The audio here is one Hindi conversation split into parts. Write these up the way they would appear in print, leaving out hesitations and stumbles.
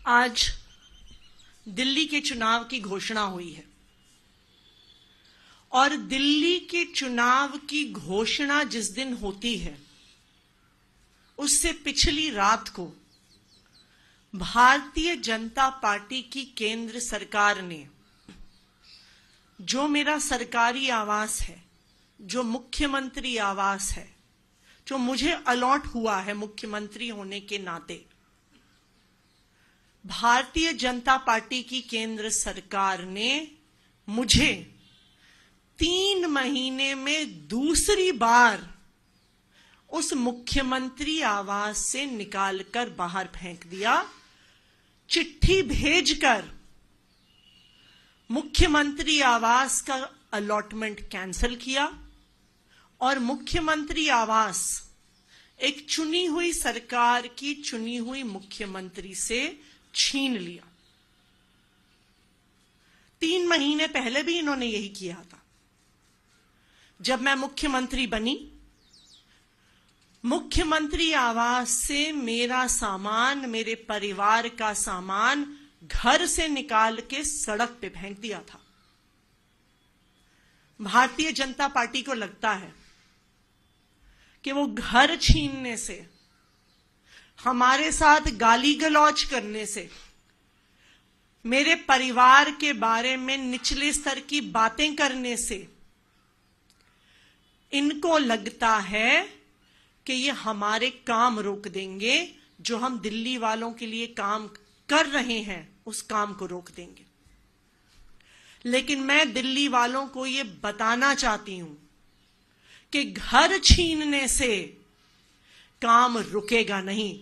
आज दिल्ली के चुनाव की घोषणा हुई है और दिल्ली के चुनाव की घोषणा जिस दिन होती है उससे पिछली रात को भारतीय जनता पार्टी की केंद्र सरकार ने जो मेरा सरकारी आवास है, जो मुख्यमंत्री आवास है, जो मुझे अलॉट हुआ है मुख्यमंत्री होने के नाते, भारतीय जनता पार्टी की केंद्र सरकार ने मुझे 3 महीने में दूसरी बार उस मुख्यमंत्री आवास से निकालकर बाहर फेंक दिया। चिट्ठी भेजकर मुख्यमंत्री आवास का अलॉटमेंट कैंसिल किया और मुख्यमंत्री आवास एक चुनी हुई सरकार की चुनी हुई मुख्यमंत्री से छीन लिया। 3 महीने पहले भी इन्होंने यही किया था। जब मैं मुख्यमंत्री बनी, मुख्यमंत्री आवास से मेरा सामान, मेरे परिवार का सामान घर से निकाल के सड़क पे फेंक दिया था। भारतीय जनता पार्टी को लगता है कि वो घर छीनने से, हमारे साथ गाली गलौज करने से, मेरे परिवार के बारे में निचले स्तर की बातें करने से इनको लगता है कि ये हमारे काम रोक देंगे। जो हम दिल्ली वालों के लिए काम कर रहे हैं उस काम को रोक देंगे। लेकिन मैं दिल्ली वालों को ये बताना चाहती हूं कि घर छीनने से काम रुकेगा नहीं।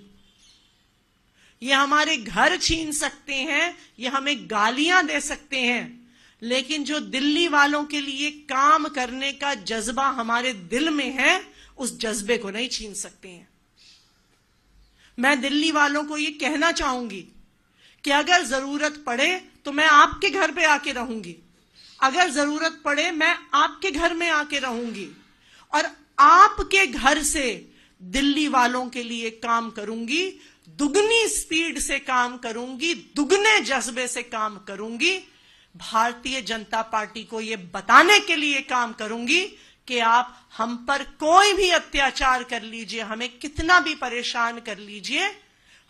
ये हमारे घर छीन सकते हैं, ये हमें गालियां दे सकते हैं, लेकिन जो दिल्ली वालों के लिए काम करने का जज्बा हमारे दिल में है, उस जज्बे को नहीं छीन सकते हैं। मैं दिल्ली वालों को ये कहना चाहूंगी कि अगर जरूरत पड़े तो मैं आपके घर पे आके रहूंगी, अगर जरूरत पड़े मैं आपके घर में आके रहूंगी और आपके घर से दिल्ली वालों के लिए काम करूंगी, दुगनी स्पीड से काम करूंगी, दुगने जज्बे से काम करूंगी। भारतीय जनता पार्टी को यह बताने के लिए काम करूंगी कि आप हम पर कोई भी अत्याचार कर लीजिए, हमें कितना भी परेशान कर लीजिए,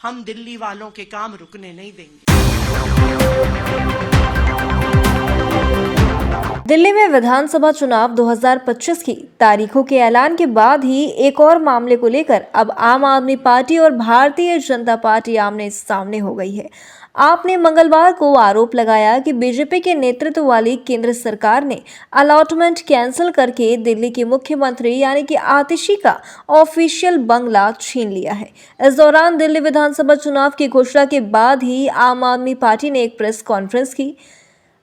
हम दिल्ली वालों के काम रुकने नहीं देंगे। दिल्ली में विधानसभा चुनाव 2025 की तारीखों के ऐलान के बाद ही एक और मामले को लेकर अब आम आदमी पार्टी और भारतीय जनता पार्टी आमने सामने हो गई है। आपने मंगलवार को आरोप लगाया कि बीजेपी के नेतृत्व वाली केंद्र सरकार ने अलॉटमेंट कैंसिल करके दिल्ली के मुख्यमंत्री यानी कि आतिशी का ऑफिशियल बंगला छीन लिया है। इस दौरान दिल्ली विधानसभा चुनाव की घोषणा के बाद ही आम आदमी पार्टी ने एक प्रेस कॉन्फ्रेंस की।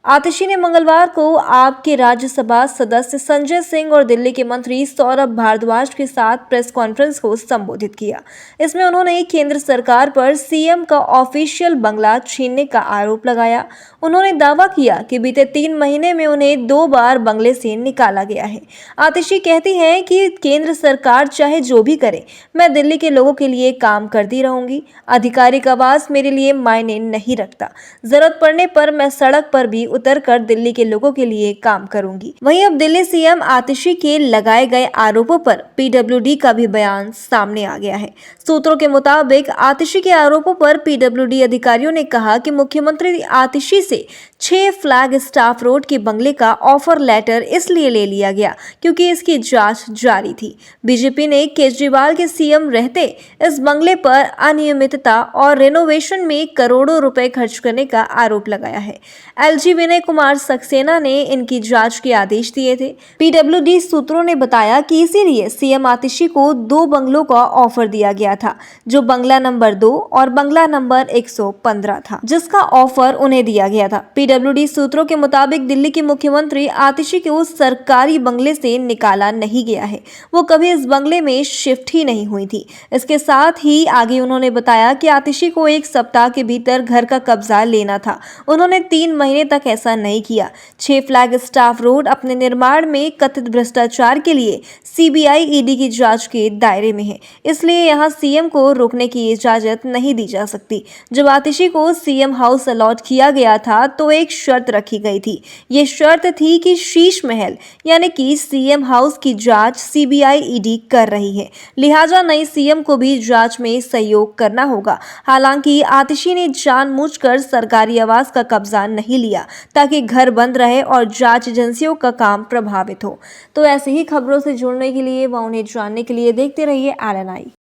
आतिशी ने मंगलवार को आपके राज्यसभा सदस्य संजय सिंह और दिल्ली के मंत्री सौरभ भारद्वाज के साथ प्रेस कॉन्फ्रेंस को संबोधित किया। इसमें उन्होंने केंद्र सरकार पर सीएम का ऑफिशियल बंगला छीनने का आरोप लगाया। उन्होंने दावा किया कि बीते 3 महीने में उन्हें 2 बार बंगले से निकाला गया है। आतिशी कहती हैं कि केंद्र सरकार चाहे जो भी करे, मैं दिल्ली के लोगों के लिए काम करती रहूंगी। आधिकारिक आवास मेरे लिए मायने नहीं रखता। जरूरत पड़ने पर मैं सड़क पर भी उतरकर दिल्ली के लोगों के लिए काम करूंगी। वहीं अब दिल्ली सीएम आतिशी के लगाए गए आरोपों पर पीडब्ल्यूडी का भी बयान सामने आ गया है। सूत्रों के मुताबिक आतिशी के आरोपों पर पीडब्ल्यूडी अधिकारियों ने कहा कि मुख्यमंत्री आतिशी से 6 फ्लैग स्टाफ रोड के बंगले का ऑफर लेटर इसलिए ले लिया गया क्योंकि इसकी जांच जारी थी। बीजेपी ने केजरीवाल के सीएम रहते इस बंगले पर अनियमितता और रेनोवेशन में करोड़ों रुपए खर्च करने का आरोप लगाया है। एलजी विनय कुमार सक्सेना ने इनकी जांच के आदेश दिए थे। पीडब्ल्यूडी सूत्रों ने बताया कि इसीलिए सीएम आतिशी को 2 बंगलों का ऑफर दिया गया था, जो बंगला नंबर 2 और बंगला नंबर 115 था, जिसका ऑफर उन्हें दिया गया था। पीडब्ल्यूडी सूत्रों के मुताबिक दिल्ली के मुख्यमंत्री आतिशी को सरकारी बंगले से निकाला नहीं गया है, वो कभी इस बंगले में शिफ्ट ही नहीं हुई थी। इसके साथ ही आगे उन्होंने बताया कि आतिशी को 1 सप्ताह के भीतर घर का कब्जा लेना था। उन्होंने 3 महीने तक ऐसा नहीं किया। 6 फ्लैग स्टाफ रोड अपने निर्माण में कथित भ्रष्टाचार के लिए सीबीआई ईडी की जांच के दायरे में है, इसलिए यहां सीएम को रोकने की इजाजत नहीं दी जा सकती। जब आतिशी को सीएम हाउस अलॉट किया गया था तो एक शर्त रखी गई थी। ये शर्त थी कि शीश महल यानी कि सीएम हाउस की जांच सीबीआई ईडी कर रही है, लिहाजा नए सीएम को भी जांच में सहयोग करना होगा। हालांकि आतिशी ने जानबूझकर सरकारी आवास का कब्जा नहीं लिया ताकि घर बंद रहे और जांच एजेंसियों का काम प्रभावित हो। तो ऐसे ही खबरों से जुड़ने के लिए व उन्हें जानने के लिए देखते रहिए LNI।